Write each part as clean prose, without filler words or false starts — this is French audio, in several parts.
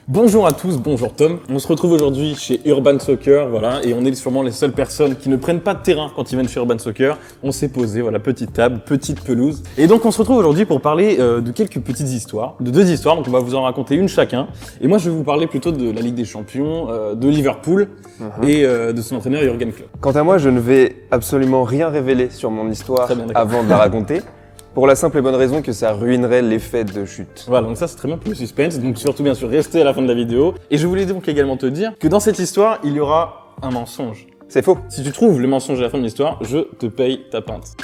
Bonjour à tous, bonjour Tom. On se retrouve aujourd'hui chez Urban Soccer, voilà, et on est sûrement les seules personnes qui ne prennent pas de terrain quand ils viennent chez Urban Soccer. On s'est posé, voilà, petite table, petite pelouse. Et donc on se retrouve aujourd'hui pour parler de quelques petites histoires, de deux histoires, donc on va vous en raconter une chacun. Et moi je vais vous parler plutôt de la Ligue des Champions, de Liverpool et de son entraîneur Jürgen Klopp. Quant à moi, je ne vais absolument rien révéler sur mon histoire avant de la raconter. Pour la simple et bonne raison que ça ruinerait l'effet de chute. Voilà, donc ça c'est très bien pour le suspense, donc surtout bien sûr restez à la fin de la vidéo. Et je voulais donc également te dire que dans cette histoire, il y aura un mensonge. C'est faux. Si tu trouves le mensonge à la fin de l'histoire, je te paye ta pinte.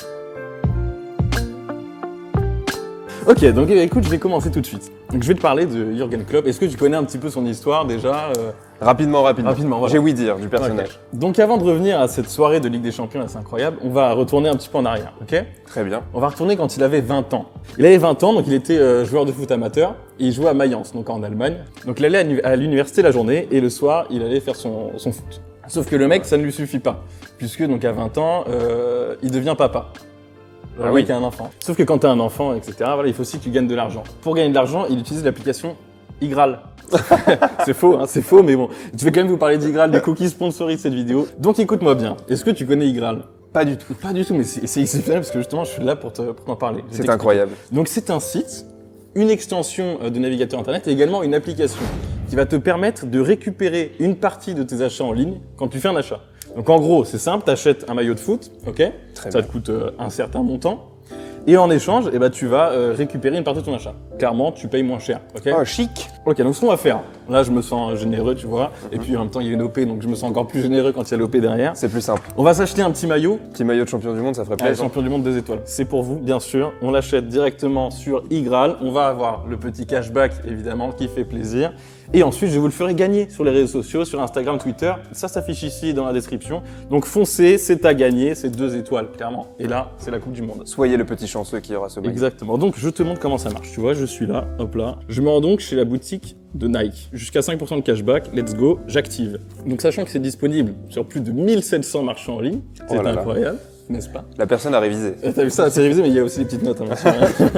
Ok, donc écoute, je vais commencer tout de suite. Donc je vais te parler de Jürgen Klopp. Est-ce que tu connais un petit peu son histoire déjà Rapidement. Voilà. J'ai ouï dire du personnage. Okay. Donc avant de revenir à cette soirée de Ligue des Champions, c'est incroyable, on va retourner un petit peu en arrière, ok ? Très bien. On va retourner quand il avait 20 ans. Il avait 20 ans, donc il était joueur de foot amateur, et il jouait à Mayence, donc en Allemagne. Donc il allait à l'université la journée, et le soir, il allait faire son foot. Sauf que le mec, ça ne lui suffit pas, puisque donc à 20 ans, il devient papa. Le mec a un enfant. Sauf que quand t'as un enfant, etc., voilà, il faut aussi que tu gagnes de l'argent. Pour gagner de l'argent, il utilise l'application Igral. C'est faux, hein, c'est faux, mais bon. Je vais quand même vous parler d'Igral, du coup qui sponsorise cette vidéo. Donc écoute-moi bien. Est-ce que tu connais Igral ? Pas du tout. Pas du tout, mais c'est exceptionnel parce que justement, je suis là pour t'en parler. C'est incroyable. Donc c'est un site, une extension de navigateur internet et également une application qui va te permettre de récupérer une partie de tes achats en ligne quand tu fais un achat. Donc en gros, c'est simple, t'achètes un maillot de foot, ok ? Ça te coûte un certain montant. Et en échange, tu vas récupérer une partie de ton achat. Clairement, tu payes moins cher, ok ? Oh, chic. Ok, donc ce qu'on va faire, là je me sens généreux, tu vois, et puis en même temps il y a une OP, donc je me sens encore plus généreux quand il y a l'OP derrière. C'est plus simple. On va s'acheter un petit maillot. Petit maillot de champion du monde, ça ferait plaisir. Champion du monde 2 étoiles. C'est pour vous, bien sûr. On l'achète directement sur Igral. On va avoir le petit cashback, évidemment, qui fait plaisir. Et ensuite, je vous le ferai gagner sur les réseaux sociaux, sur Instagram, Twitter. Ça s'affiche ici dans la description. Donc foncez, c'est à gagner, c'est 2 étoiles, clairement. Et là, c'est la Coupe du Monde. Soyez le petit chanceux qui aura ce maillot. Exactement. Donc je te montre comment ça marche. Tu vois, je suis là, hop là. Je me rends donc chez la boutique de Nike. Jusqu'à 5% de cashback, let's go, j'active. Donc sachant que c'est disponible sur plus de 1700 marchands en ligne, c'est incroyable. N'est-ce pas ? La personne a révisé. T'as vu ça, c'est révisé, mais il y a aussi des petites notes. Hein,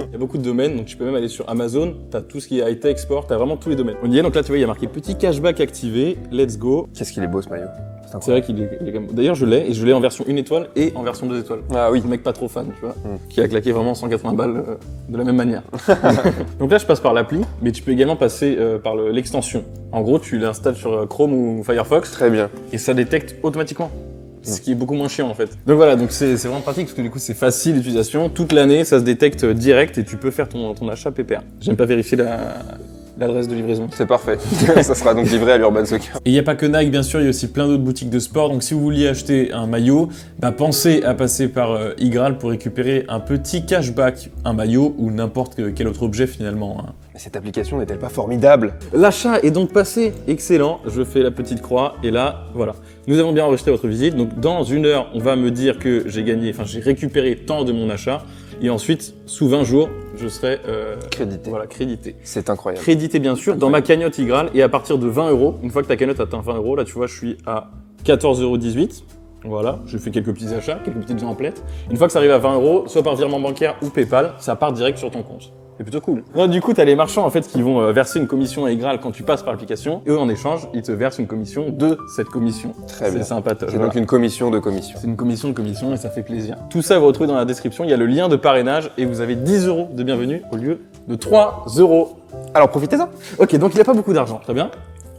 il y a beaucoup de domaines, donc tu peux même aller sur Amazon, t'as tout ce qui est high-tech, sport, t'as vraiment tous les domaines. On y est, donc là tu vois, il y a marqué petit cashback activé, let's go. Qu'est-ce qu'il est beau ce maillot. C'est vrai qu'il est quand même... D'ailleurs, je l'ai, et je l'ai en version 1 étoile et en version 2 étoiles. Ah oui. Le mec pas trop fan, tu vois, qui a claqué vraiment 180 balles de la même manière. Donc là, je passe par l'appli, mais tu peux également passer par l'extension. En gros, tu l'installes sur Chrome ou Firefox. Très bien. Et ça détecte automatiquement. Ce qui est beaucoup moins chiant en fait. Donc voilà, donc c'est vraiment pratique parce que du coup c'est facile d'utilisation. Toute l'année, ça se détecte direct et tu peux faire ton achat pépère. J'aime pas vérifier l'adresse de livraison. C'est parfait. Ça sera donc livré à l'Urban Soccer. Et il n'y a pas que Nike, bien sûr, il y a aussi plein d'autres boutiques de sport. Donc si vous vouliez acheter un maillot, pensez à passer par Igral pour récupérer un petit cashback, un maillot ou n'importe quel autre objet finalement. Hein. Mais cette application n'est-elle pas formidable ? L'achat est donc passé, excellent. Je fais la petite croix et là, voilà. Nous avons bien enregistré votre visite. Donc dans 1 heure, on va me dire que j'ai récupéré tant de mon achat. Et ensuite, sous 20 jours, je serai crédité. Voilà, crédité. C'est incroyable. Crédité bien sûr dans ma cagnotte Igral et à partir de 20 €, une fois que ta cagnotte atteint 20 €, là tu vois, je suis à 14,18 €. Voilà, je fais quelques petits achats, quelques petites emplettes. Une fois que ça arrive à 20 €, soit par virement bancaire ou PayPal, ça part direct sur ton compte. C'est plutôt cool. Non, du coup, t'as les marchands en fait qui vont verser une commission à Igral quand tu passes par l'application. Et eux, en échange, ils te versent une commission de cette commission. Très bien. C'est sympatoche. C'est donc une commission de commission. C'est une commission de commission et ça fait plaisir. Tout ça, vous retrouvez dans la description. Il y a le lien de parrainage et vous avez 10 € de bienvenue au lieu de 3 €. Alors profitez-en. Ok, donc il a pas beaucoup d'argent. Très bien.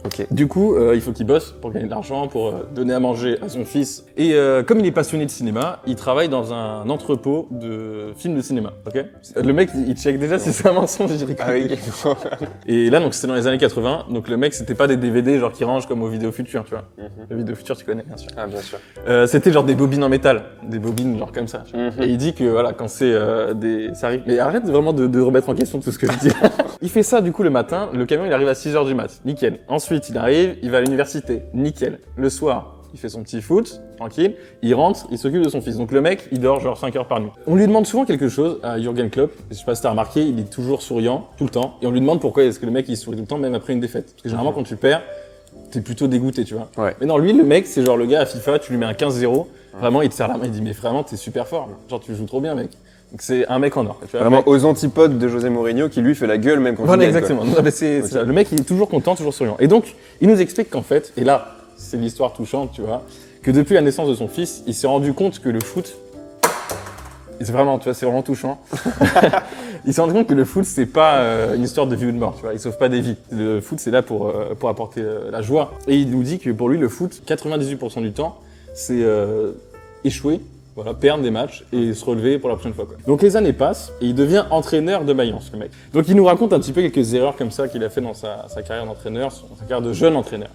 Ok. Du coup, il faut qu'il bosse pour gagner de l'argent, pour donner à manger à son fils. Et comme il est passionné de cinéma, il travaille dans un entrepôt de films de cinéma. Ok. Le mec, il check déjà si c'est un mensonge. Ah oui. Et là, donc c'était dans les années 80. Donc le mec, c'était pas des DVD genre qui rangent comme aux Vidéos Futures, tu vois. Les Vidéos Futures, tu connais bien sûr. Ah bien sûr. C'était genre des bobines en métal, des bobines genre comme ça. Tu vois. Et il dit que voilà, quand c'est ça arrive. Mais arrête vraiment de remettre en question tout ce que je dis. Il fait ça du coup le matin. Le camion, il arrive à 6h du mat. Nickel. Ensuite, il arrive, il va à l'université, nickel. Le soir, il fait son petit foot, tranquille, il rentre, il s'occupe de son fils. Donc le mec, il dort genre 5 heures par nuit. On lui demande souvent quelque chose à Jürgen Klopp, je sais pas si t'as remarqué, il est toujours souriant, tout le temps. Et on lui demande pourquoi est-ce que le mec il sourit tout le temps, même après une défaite. Parce que généralement quand tu perds, t'es plutôt dégoûté, tu vois. Ouais. Mais non, lui, le mec, c'est genre le gars à FIFA, tu lui mets un 15-0, vraiment il te serre la main, il dit mais vraiment t'es super fort, genre tu joues trop bien mec. C'est un mec en or. Tu vois, vraiment aux antipodes de José Mourinho qui lui fait la gueule même quand voilà, il gagne. Exactement. Non, mais c'est ça. Le mec il est toujours content, toujours souriant. Et donc il nous explique qu'en fait, et là c'est l'histoire touchante, tu vois, que depuis la naissance de son fils, il s'est rendu compte que le foot, c'est vraiment, tu vois, c'est vraiment touchant. Il s'est rendu compte que le foot c'est pas une histoire de vie ou de mort, tu vois, il sauve pas des vies. Le foot c'est là pour apporter la joie. Et il nous dit que pour lui le foot, 98% du temps, c'est échouer. Voilà, perdre des matchs et se relever pour la prochaine fois, quoi. Donc les années passent et il devient entraîneur de Mayence, le mec. Donc il nous raconte un petit peu quelques erreurs comme ça qu'il a fait dans sa carrière d'entraîneur, sa carrière de jeune entraîneur.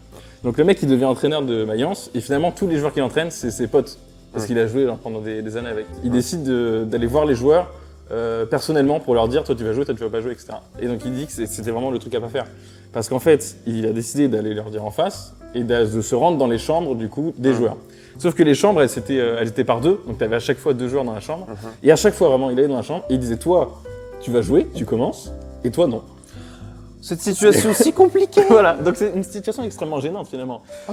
Donc le mec il devient entraîneur de Mayence et finalement tous les joueurs qu'il entraîne c'est ses potes parce qu'il a joué genre, pendant des années avec. Il décide d'aller voir les joueurs personnellement pour leur dire toi tu vas jouer, toi tu vas pas jouer, etc. Et donc il dit que c'était vraiment le truc à pas faire parce qu'en fait il a décidé d'aller leur dire en face et de se rendre dans les chambres du coup des joueurs. Sauf que les chambres, elles étaient par deux, donc tu avais à chaque fois 2 joueurs dans la chambre. Et à chaque fois, vraiment, il allait dans la chambre et il disait toi, tu vas jouer, tu commences, et toi, non. Cette situation si compliquée. Voilà, donc c'est une situation extrêmement gênante finalement. Oh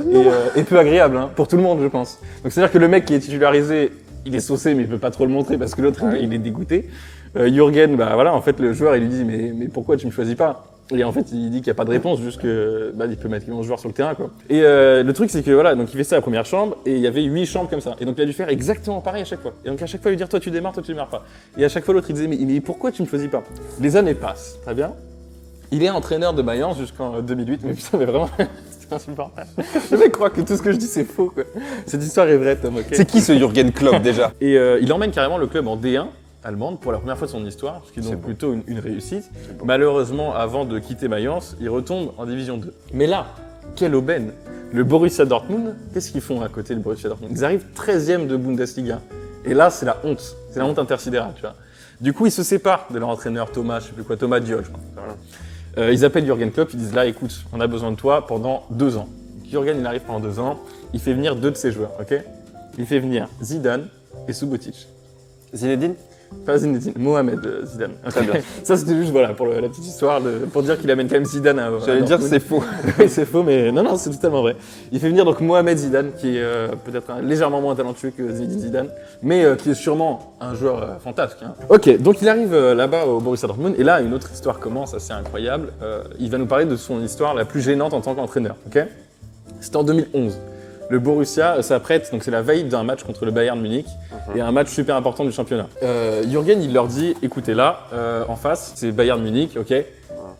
et peu agréable hein, pour tout le monde, je pense. Donc c'est-à-dire que le mec qui est titularisé, il est saucé, mais il peut pas trop le montrer parce que l'autre, il est dégoûté. Jürgen, bah voilà, en fait, le joueur, il lui dit mais pourquoi tu me choisis pas? Et en fait, il dit qu'il n'y a pas de réponse, juste que il peut mettre 11 joueurs sur le terrain, quoi. Et le truc, c'est que voilà, donc il fait ça à la première chambre, et il y avait 8 chambres comme ça. Et donc il a dû faire exactement pareil à chaque fois. Et donc à chaque fois, il lui dire toi tu démarres pas. Et à chaque fois, l'autre il disait mais pourquoi tu me choisis pas? Les années passent, très bien. Il est entraîneur de Mayence jusqu'en 2008, mais putain, mais vraiment, c'est insupportable. Le mec croit que tout ce que je dis c'est faux, quoi. Cette histoire est vraie, Tom, ok? C'est qui ce Jürgen Klopp déjà? Et il emmène carrément le club en D1. Allemande pour la première fois de son histoire, ce qui est donc plutôt une réussite. Bon. Malheureusement, avant de quitter Mayence, il retombe en Division 2. Mais là, quelle aubaine! Le Borussia Dortmund, qu'est-ce qu'ils font à côté du Borussia Dortmund? Ils arrivent 13e de Bundesliga. Et là, c'est la honte. C'est la honte intersidérale, tu vois. Du coup, ils se séparent de leur entraîneur Thomas, je sais plus quoi, Thomas Diol, je crois. Ils appellent Jürgen Klopp, ils disent là, écoute, on a besoin de toi pendant 2 ans. Donc, Jürgen, il arrive pendant 2 ans, il fait venir 2 de ses joueurs, ok? Il fait venir Zidane et Subotic. Zinedine? Pas Zinedine, Mohamed Zidane. Très bien. Ça c'était juste voilà pour la petite histoire, pour dire qu'il amène quand même Zidane à. J'allais dire que c'est faux. Oui c'est faux, mais non c'est totalement vrai. Il fait venir donc Mohamed Zidane qui est peut-être légèrement moins talentueux que Zinedine Zidane, mais qui est sûrement un joueur fantasque. Hein. Ok, donc il arrive là-bas au Borussia Dortmund et là une autre histoire commence assez incroyable. Il va nous parler de son histoire la plus gênante en tant qu'entraîneur. Ok, c'était en 2011. Le Borussia s'apprête, donc c'est la veille d'un match contre le Bayern Munich, et un match super important du championnat. Jürgen, il leur dit, écoutez là, en face, c'est Bayern Munich, ok?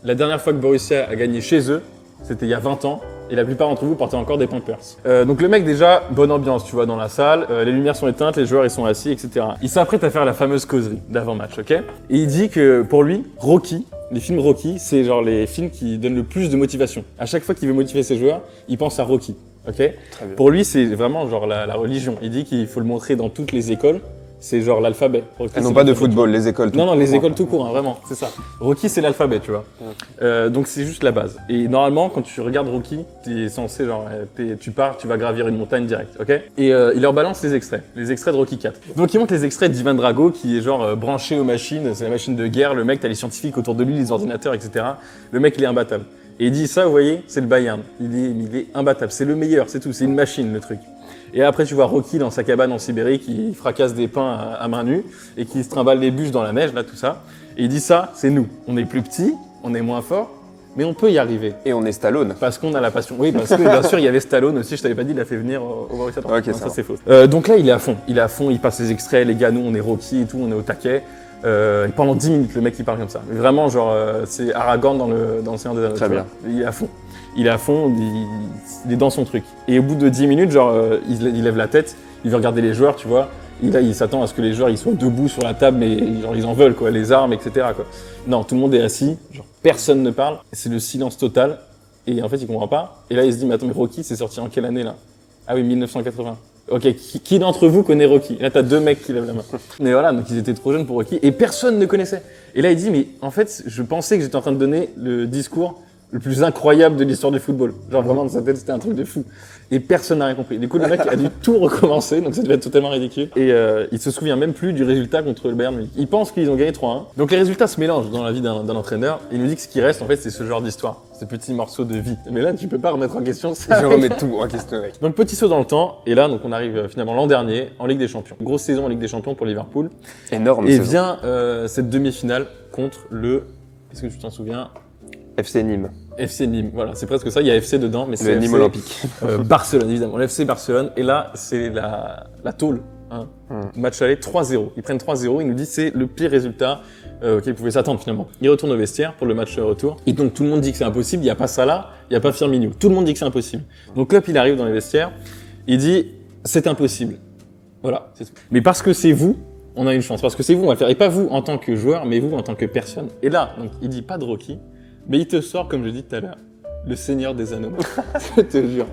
La dernière fois que Borussia a gagné chez eux, c'était il y a 20 ans, et la plupart d'entre vous portaient encore des Pampers. Donc le mec déjà, bonne ambiance, tu vois, dans la salle, les lumières sont éteintes, les joueurs ils sont assis, etc. Il s'apprête à faire la fameuse causerie d'avant-match, ok? Et il dit que pour lui, Rocky, les films Rocky, c'est genre les films qui donnent le plus de motivation. À chaque fois qu'il veut motiver ses joueurs, il pense à Rocky. Okay. Pour lui, c'est vraiment genre la religion. Il dit qu'il faut le montrer dans toutes les écoles. C'est genre l'alphabet. Et non pas de football, les écoles tout court. Non, les écoles tout court, hein, vraiment, c'est ça. Rocky, c'est l'alphabet, tu vois. Donc c'est juste la base. Et normalement, quand tu regardes Rocky, t'es censé genre, tu vas gravir une montagne directe, ok? Et il leur balance les extraits de Rocky 4. Donc il montre les extraits d'Ivan Drago qui est genre branché aux machines, c'est la machine de guerre. Le mec, t'as les scientifiques autour de lui, les ordinateurs, etc. Le mec, il est imbattable. Et il dit ça, vous voyez, c'est le Bayern. Il est imbattable, c'est le meilleur, c'est tout, c'est une machine le truc. Et après tu vois Rocky dans sa cabane en Sibérie qui fracasse des pains à main nue et qui se trimballe des bûches dans la neige, là tout ça. Et il dit ça, c'est nous. On est plus petits, on est moins forts, mais on peut y arriver. Et on est Stallone. Parce qu'on a la passion. Oui, parce que bien sûr il y avait Stallone aussi, je t'avais pas dit, il l'a fait venir au Borussia Dortmund. Okay, ça c'est faux. Donc là il est à fond, il passe les extraits, les gars, nous on est Rocky et tout, on est au taquet. Et pendant 10 minutes, le mec il parle comme ça. Mais vraiment, genre, c'est Aragorn dans le Seigneur des Anneaux. Très bien. Il est à fond, il est dans son truc. Et au bout de 10 minutes, genre, il lève la tête, il veut regarder les joueurs, tu vois. Et là, il s'attend à ce que les joueurs ils soient debout sur la table, mais genre, ils en veulent, quoi, les armes, etc. quoi. Non, tout le monde est assis, genre, personne ne parle, c'est le silence total. Et en fait, il comprend pas. Et là, il se dit, mais attends, mais Rocky, c'est sorti en quelle année là? Ah oui, 1980. Ok, qui d'entre vous connaît Rocky? Là, t'as 2 mecs qui lèvent la main. Mais voilà, donc ils étaient trop jeunes pour Rocky et personne ne connaissait. Et là, il dit, mais en fait, je pensais que j'étais en train de donner le discours le plus incroyable de l'histoire du football. Genre vraiment, dans sa tête, c'était un truc de fou. Et personne n'a rien compris. Du coup, le mec a dû tout recommencer, donc ça devait être totalement ridicule. Et il se souvient même plus du résultat contre le Bayern Munich. Il pense qu'ils ont gagné 3-1. Donc les résultats se mélangent dans la vie d'un entraîneur. Il nous dit que ce qui reste, en fait, c'est ce genre d'histoire. ces petits morceaux de vie. Mais là, tu peux pas remettre en question ça. Je remets tout en question, mec. Donc, petit saut dans le temps. Et là, donc, on arrive finalement l'an dernier en Ligue des Champions. Grosse saison en Ligue des Champions pour Liverpool. Énorme et saison. vient cette demi-finale contre le... Est-ce que tu t'en souviens? FC Nîmes. FC Nîmes, voilà, c'est presque ça. Il y a FC dedans, mais c'est le Nîmes Olympique. Barcelone, évidemment. L'FC Barcelone. Et là, c'est la tôle. Hein. Match aller 3-0. Ils prennent 3-0. Ils nous disent c'est le pire résultat auquel ils pouvaient s'attendre finalement. Ils retournent au vestiaire pour le match retour. Et donc tout le monde dit que c'est impossible. Il n'y a pas Salah, il n'y a pas Firmino. Tout le monde dit que c'est impossible. Donc Klopp, il arrive dans les vestiaires. Il dit c'est impossible. Voilà, c'est tout. Mais parce que c'est vous, on a une chance. Parce que c'est vous, on va le faire. Et pas vous en tant que joueur, mais vous en tant que personne. Et là, donc, il dit pas de Rocky, mais il te sort, comme je dis tout à l'heure, le Seigneur des Anneaux. Je te jure.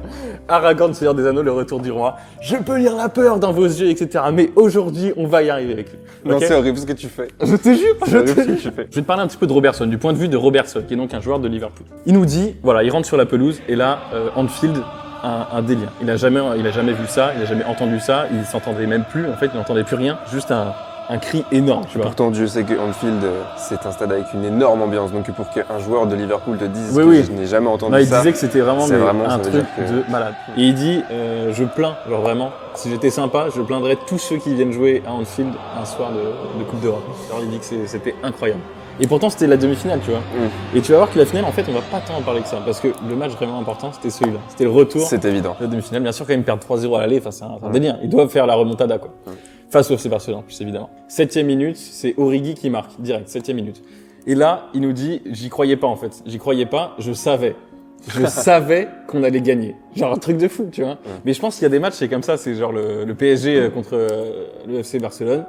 Aragorn, Seigneur des Anneaux, le retour du roi. Je peux lire la peur dans vos yeux, etc. Mais aujourd'hui, on va y arriver avec lui. Non, Okay, c'est horrible ce que tu fais. je te jure, C'est horrible ce que tu fais. Je vais te parler un petit peu de Robertson, du point de vue de Robertson, qui est donc un joueur de Liverpool. Il nous dit, voilà, il rentre sur la pelouse, et là, Anfield, un délire. Il a jamais vu ça, il a jamais entendu ça, il s'entendait même plus, en fait, il n'entendait plus rien, juste un cri énorme, tu vois. Pourtant, Dieu sait que Anfield, c'est un stade avec une énorme ambiance. Donc, pour qu'un joueur de Liverpool te dise Oui. je n'ai jamais entendu Là, il ça. disait que c'était vraiment, c'est vraiment, un ça veut truc dire que- de malade. Et il dit, je plains, genre vraiment, si j'étais sympa, je plaindrais tous ceux qui viennent jouer à Anfield un soir de Coupe d'Europe. Alors il dit que c'était incroyable. Et pourtant, c'était la demi-finale, tu vois. Et tu vas voir que la finale, en fait, on va pas tant en parler que ça. Parce que le match vraiment important, c'était celui-là. C'était le retour. C'est évident. La demi-finale, bien sûr, quand même, perdre 3-0 à l'aller, enfin, c'est un délire. Ils doivent faire la remontada, quoi. Face au FC Barcelone, en plus, évidemment. 7e minute, c'est Origi qui marque, direct, 7e minute. Et là, il nous dit, j'y croyais pas, en fait. J'y croyais pas, je savais. Je savais qu'on allait gagner. Genre un truc de fou, tu vois. Mais je pense qu'il y a des matchs, c'est comme ça, c'est genre le PSG contre le FC Barcelone.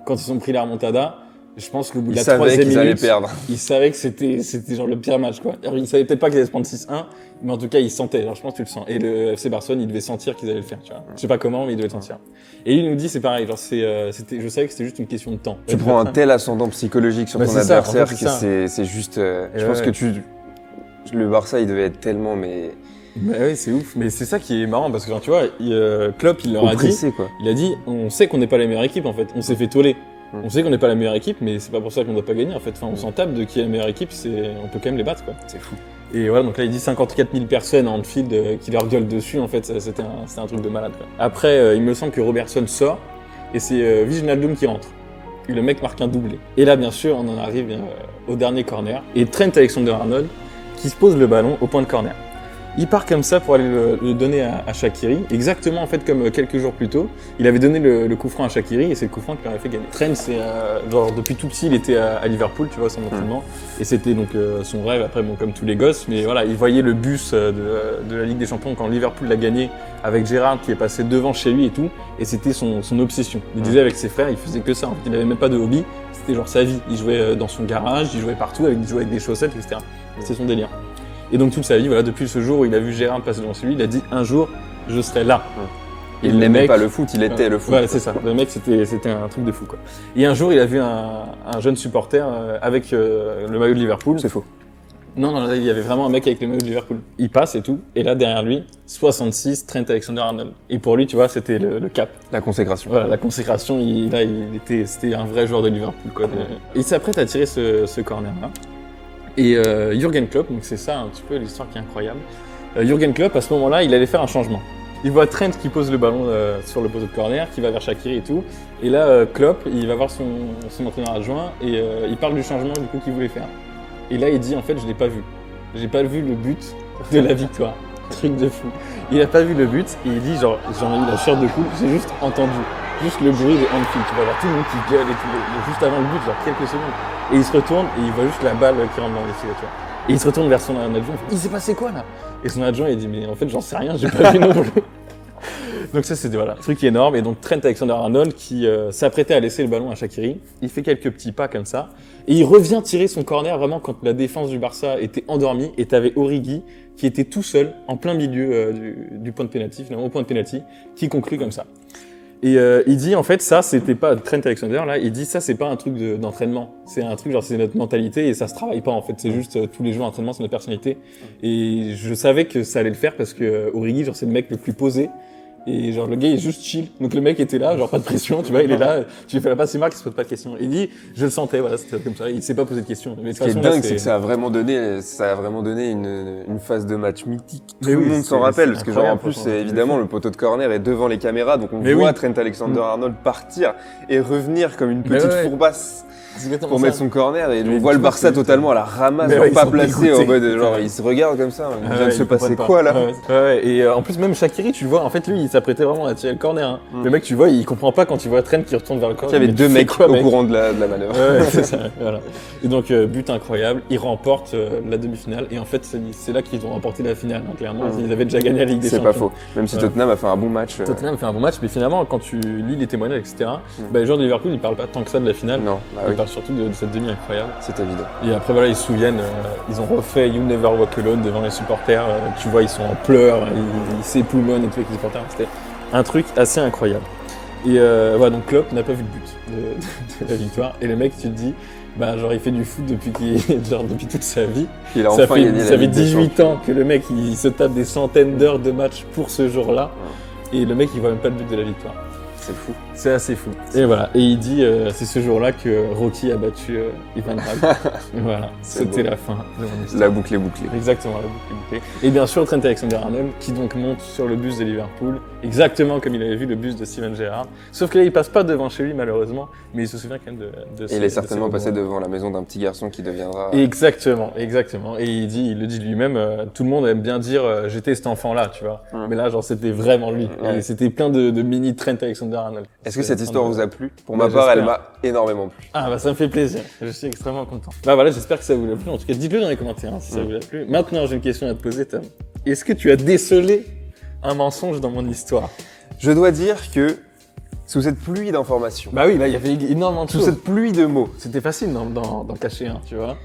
Quand ils ont pris la remontada, je pense qu'au bout de la 3e minute, perdre. ils savaient que c'était genre le pire match, quoi. Alors, ils savaient peut-être pas qu'ils allaient se prendre 6-1, mais en tout cas, ils sentaient. Alors, je pense que tu le sens. Et le FC Barcelone, il devait sentir qu'ils allaient le faire, tu vois. Je sais pas comment, mais il devait le sentir. Et il nous dit, c'est pareil, genre, je savais que c'était juste une question de temps. Tu prends un tel ascendant psychologique sur Bah, ton c'est ça, adversaire en fait, c'est que c'est juste, je ouais, pense ouais. que le Barça, il devait être tellement, mais Bah oui, c'est ouf. Mais c'est ça qui est marrant, parce que, genre, tu vois, Klopp, il leur a dit, oppressé, quoi. il a dit, on sait qu'on n'est pas la meilleure équipe, en fait. On s'est fait toller. On sait qu'on n'est pas la meilleure équipe, mais c'est pas pour ça qu'on doit pas gagner, en fait. Enfin, on s'en tape de qui est la meilleure équipe, on peut quand même les battre, quoi. C'est fou. Et voilà, donc là, il dit 54 000 personnes à Anfield qui leur gueulent dessus, en fait, c'était un truc de malade, quoi. Après, il me semble que Robertson sort, et c'est Wijnaldum qui rentre. Et le mec marque un doublé. Et là, bien sûr, on en arrive au dernier corner, et Trent Alexander-Arnold qui se pose le ballon au point de corner. Il part comme ça pour aller le donner à Shaqiri, exactement en fait comme quelques jours plus tôt, il avait donné le coup franc à Shaqiri et c'est le coup franc qui lui avait fait gagner. Trent, c'est genre depuis tout petit, il était à Liverpool, tu vois, son entraînement, et c'était donc son rêve. Après, bon, comme tous les gosses, mais voilà, il voyait le bus de la Ligue des Champions quand Liverpool l'a gagné avec Gerrard qui est passé devant chez lui et tout, et c'était son obsession. Il disait avec ses frères, il faisait que ça. En fait, il avait même pas de hobby, c'était genre sa vie. Il jouait dans son garage, il jouait partout, il jouait avec des chaussettes, etc. C'était son délire. Et donc toute sa vie, voilà, depuis ce jour où il a vu Gérard passer devant celui, il a dit un jour je serai là. Il n'aimait pas le foot, il était le foot. Voilà, c'est ça. Le mec, c'était un truc de fou, quoi. Et un jour, il a vu un jeune supporter avec le maillot de Liverpool. C'est faux. Non, il y avait vraiment un mec avec le maillot de Liverpool. Il passe et tout, et là derrière lui, 66, Trent Alexander-Arnold. Et pour lui, tu vois, c'était le cap. La consécration. Voilà, la consécration. C'était un vrai joueur de Liverpool, quoi. Et il s'apprête à tirer ce corner-là. Et Jürgen Klopp, donc c'est ça un petit peu l'histoire qui est incroyable. Jürgen Klopp, à ce moment-là, il allait faire un changement. Il voit Trent qui pose le ballon sur le poteau de corner, qui va vers Shaqiri et tout. Et là, Klopp, il va voir son entraîneur adjoint et il parle du changement du coup qu'il voulait faire. Et là, il dit en fait, je l'ai pas vu. J'ai pas vu le but de la victoire. Truc de fou. Il a pas vu le but et il dit genre j'en ai eu la chair de poule, j'ai juste entendu. Juste le bruit de Anfield, tu vas voir tout le monde qui gueule et tout, juste avant le but, genre quelques secondes. Et il se retourne et il voit juste la balle qui rentre dans les filets, tu vois. Et il se retourne vers son adjoint, il fait, il s'est passé quoi là? Et son adjoint il dit mais en fait j'en sais rien, j'ai pas vu non plus. Donc ça c'était voilà, un truc énorme. Et donc Trent Alexander-Arnold qui s'apprêtait à laisser le ballon à Shaqiri, il fait quelques petits pas comme ça. Et il revient tirer son corner vraiment quand la défense du Barça était endormie et t'avais Origi qui était tout seul en plein milieu du point de pénalty, finalement au point de pénalty, qui conclut comme ça. Et il dit en fait ça c'était pas Trent Alexander là, il dit ça c'est pas un truc d'entraînement, c'est un truc genre c'est notre mentalité et ça se travaille pas en fait, c'est juste tous les jours d'entraînement, c'est notre personnalité. Et je savais que ça allait le faire parce que Origi genre c'est le mec le plus posé Et genre, le gars, il est juste chill. Donc le mec était là, genre pas de pression, tu vois, il est là, tu lui fais la passe, c'est Marc, il se pose pas de questions. Il dit, je le sentais, voilà, c'était comme ça, il s'est pas posé de questions. Mais de Ce qui est dingue, c'est que ça a vraiment donné une phase de match mythique. Tout le monde s'en rappelle, parce que genre en plus, évidemment, le poteau de corner est devant les caméras, donc on voit Trent Alexander-Arnold partir et revenir comme une petite fourbasse. Pour mettre son corner et on voit le Barça totalement à la ramasse, genre pas placé en mode genre il se regarde comme ça, il vient de se passer quoi là? Et en plus même Shaqiri, tu le vois, en fait lui il s'apprêtait vraiment à tirer le corner. Hein. Le mec tu vois, il comprend pas quand il voit Trent qui retourne vers le corner. Il y avait deux mecs au courant de la manœuvre. Ouais, c'est ça, voilà. Et donc but incroyable, ils remportent la demi-finale et en fait c'est là qu'ils ont remporté la finale. Hein, clairement, ils avaient déjà gagné la Ligue des Champions. C'est pas faux. Même si Tottenham a fait un bon match. Tottenham a fait un bon match, mais finalement quand tu lis les témoignages etc, les joueurs de Liverpool ils parlent pas tant que ça de la finale. Non, ils parlent surtout de cette demi incroyable. C'est évident. Et après voilà, ils se souviennent, ils ont refait You Never Walk Alone devant les supporters. Tu vois, ils sont en pleurs, ils s'époumonnent et tout avec les supporters. C'était un truc assez incroyable. Et voilà, donc Klopp n'a pas vu le but de la victoire. Et le mec, tu te dis, bah genre il fait du foot depuis depuis toute sa vie. Il a enfin ça fait 18 ans que le mec il se tape des centaines d'heures de match pour ce jour-là. Et le mec il voit même pas le but de la victoire. C'est fou. C'est assez fou. Et voilà. Et il dit, c'est ce jour-là que Rocky a battu Ivan Drago. Voilà. C'était la fin de mon histoire. La boucle est bouclée. Exactement, la boucle est bouclée. Et bien sûr, Trent Alexander-Arnold, qui donc monte sur le bus de Liverpool, exactement comme il avait vu le bus de Steven Gerrard. Sauf que là, il passe pas devant chez lui, malheureusement, mais il se souvient quand même de Et il est certainement passé devant la maison d'un petit garçon qui deviendra... Exactement. Et il le dit lui-même, tout le monde aime bien dire, j'étais cet enfant-là, tu vois. Mais là, genre, c'était vraiment lui. Et c'était plein de mini Trent Alexander-Arnold. Est-ce que cette histoire vous a plu? Pour ma part, elle m'a énormément plu. Ah bah ça me fait plaisir, je suis extrêmement content. Bah voilà, j'espère que ça vous a plu. En tout cas, dites-le dans les commentaires si ça vous a plu. Maintenant, j'ai une question à te poser, Tom. Est-ce que tu as décelé un mensonge dans mon histoire? Je dois dire que sous cette pluie d'informations... Bah oui, là, il y avait énormément de choses. Sous cette pluie de mots... C'était facile d'en cacher un, tu vois.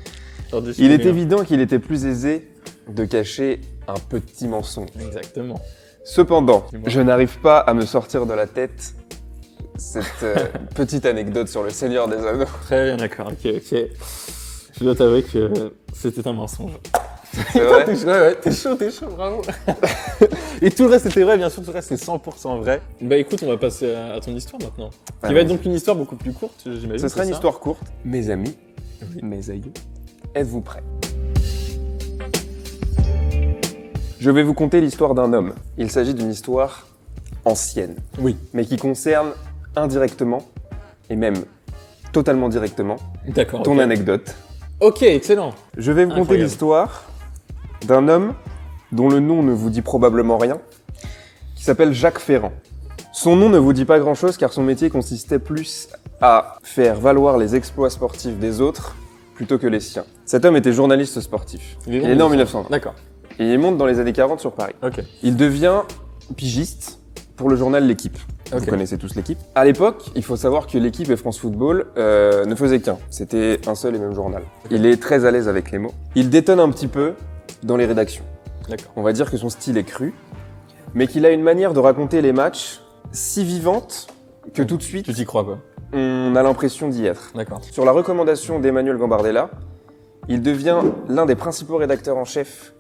Il est évident qu'il était plus aisé de cacher un petit mensonge. Exactement. Cependant, je n'arrive pas à me sortir de la tête cette petite anecdote sur le Seigneur des Anneaux. Très bien, d'accord, ok. Je dois t'avouer que c'était un mensonge. C'est vrai? Ouais, t'es chaud, bravo. Et tout le reste était vrai, bien sûr, tout le reste c'est 100% vrai. Bah écoute, on va passer à ton histoire maintenant. Qui va être donc une histoire beaucoup plus courte, j'imagine. Ce sera une histoire courte. Mes amis, mes aïeux, êtes-vous prêts? Je vais vous conter l'histoire d'un homme. Il s'agit d'une histoire ancienne. Oui. Mais qui concerne indirectement, et même totalement directement, ton anecdote. Ok, excellent. Je vais vous conter l'histoire d'un homme dont le nom ne vous dit probablement rien, qui s'appelle Jacques Ferrand. Son nom ne vous dit pas grand-chose car son métier consistait plus à faire valoir les exploits sportifs des autres plutôt que les siens. Cet homme était journaliste sportif. Il est né en 1920. D'accord. Et il monte dans les années 40 sur Paris. Ok. Il devient pigiste pour le journal L'Équipe. Vous connaissez tous L'Équipe. À l'époque, il faut savoir que L'Équipe et France Football ne faisaient qu'un. C'était un seul et même journal. Il est très à l'aise avec les mots. Il détonne un petit peu dans les rédactions. D'accord. On va dire que son style est cru, mais qu'il a une manière de raconter les matchs si vivante que tout de suite, tu t'y crois quoi. On a l'impression d'y être. D'accord. Sur la recommandation d'Emmanuel Gambardella, il devient l'un des principaux rédacteurs en chef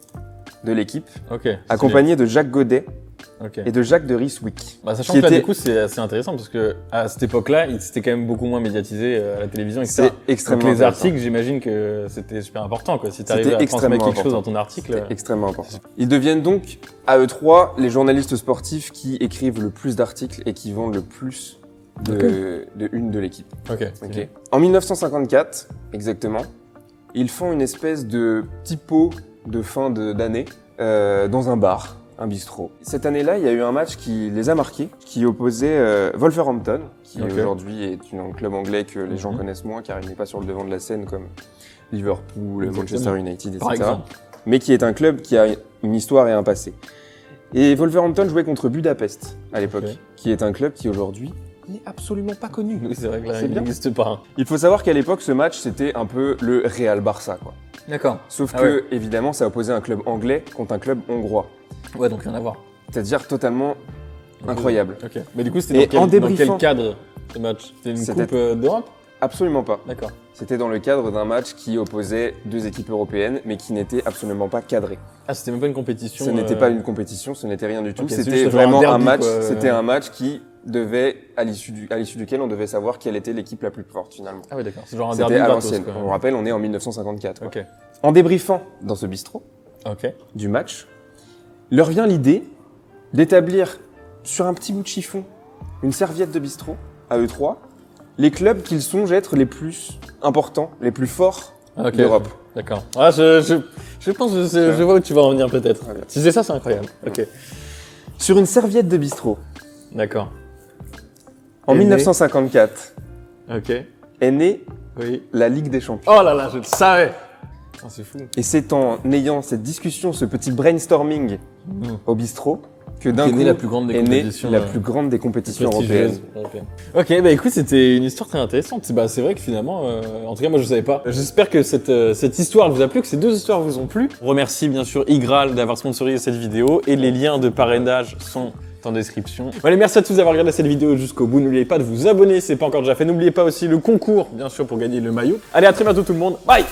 de L'Équipe, accompagné de Jacques Godet et de Jacques de Ryswick. Bah, sachant que là, du coup, c'est assez intéressant parce que à cette époque-là, c'était quand même beaucoup moins médiatisé à la télévision, etc. C'est extrêmement Donc les articles, j'imagine que c'était super important, quoi. Si t'arrivais à transmettre quelque chose dans ton article. C'était extrêmement important. Ils deviennent donc, à eux trois, les journalistes sportifs qui écrivent le plus d'articles et qui vendent le plus de une de L'Équipe. Ok. En 1954, exactement, ils font une espèce de petit pot de fin d'année dans un bar, un bistrot. Cette année-là, il y a eu un match qui les a marqués, qui opposait Wolverhampton, qui aujourd'hui est un club anglais que les gens connaissent moins car il n'est pas sur le devant de la scène comme Liverpool, Manchester United, etc. Mais qui est un club qui a une histoire et un passé. Et Wolverhampton jouait contre Budapest à l'époque, qui est un club qui aujourd'hui n'est absolument pas connu. Oui, c'est vrai que là, il n'existe pas. Il faut savoir qu'à l'époque, ce match, c'était un peu le Real Barça, quoi. D'accord. Sauf que, évidemment, ça opposait un club anglais contre un club hongrois. Ouais, donc rien à voir. C'est-à-dire totalement incroyable. Mais du coup, c'était dans quel cadre, ce match? C'était une coupe d'Europe? Absolument pas. D'accord. C'était dans le cadre d'un match qui opposait deux équipes européennes, mais qui n'était absolument pas cadré. Ah, c'était même pas une compétition. Ce n'était pas une compétition, ce n'était rien du tout. Ok, c'est c'était juste vraiment genre un un derby, match. quoi. C'était un match qui devait, à l'issue duquel on devait savoir quelle était l'équipe la plus forte finalement. Ah ouais, d'accord. C'est genre un derby C'était à gratos, l'ancienne. quoi. On le rappelle, on est en 1954. quoi. Ok. En débriefant dans ce bistrot Ok. du match, leur vient l'idée d'établir sur un petit bout de chiffon une serviette de bistrot à eux trois, les clubs qu'ils songent être les plus importants, les plus forts Ok. d'Europe. D'accord. Ah, je pense que je vois où tu vas en venir peut-être. Très bien. Si c'est ça, c'est incroyable. Ok. Sur une serviette de bistrot, D'accord. en Est né- 1954, Ok. est née Oui. la Ligue des Champions. Oh là là, je le savais. Ah, c'est fou. Et c'est en ayant cette discussion, ce petit brainstorming au bistrot, que d'un Qu'est coup née la plus grande des est née compétitions, la plus grande des compétitions européennes. Ok, bah écoute, c'était une histoire très intéressante. Bah, c'est vrai que finalement, en tout cas, moi je savais pas. J'espère que cette histoire vous a plu, que ces deux histoires vous ont plu. On remercie bien sûr Igral d'avoir sponsorisé cette vidéo et les liens de parrainage sont en description. Allez, merci à tous d'avoir regardé cette vidéo jusqu'au bout. N'oubliez pas de vous abonner si c'est pas encore déjà fait. N'oubliez pas aussi le concours, bien sûr, pour gagner le maillot. Allez, à très bientôt tout le monde. Bye!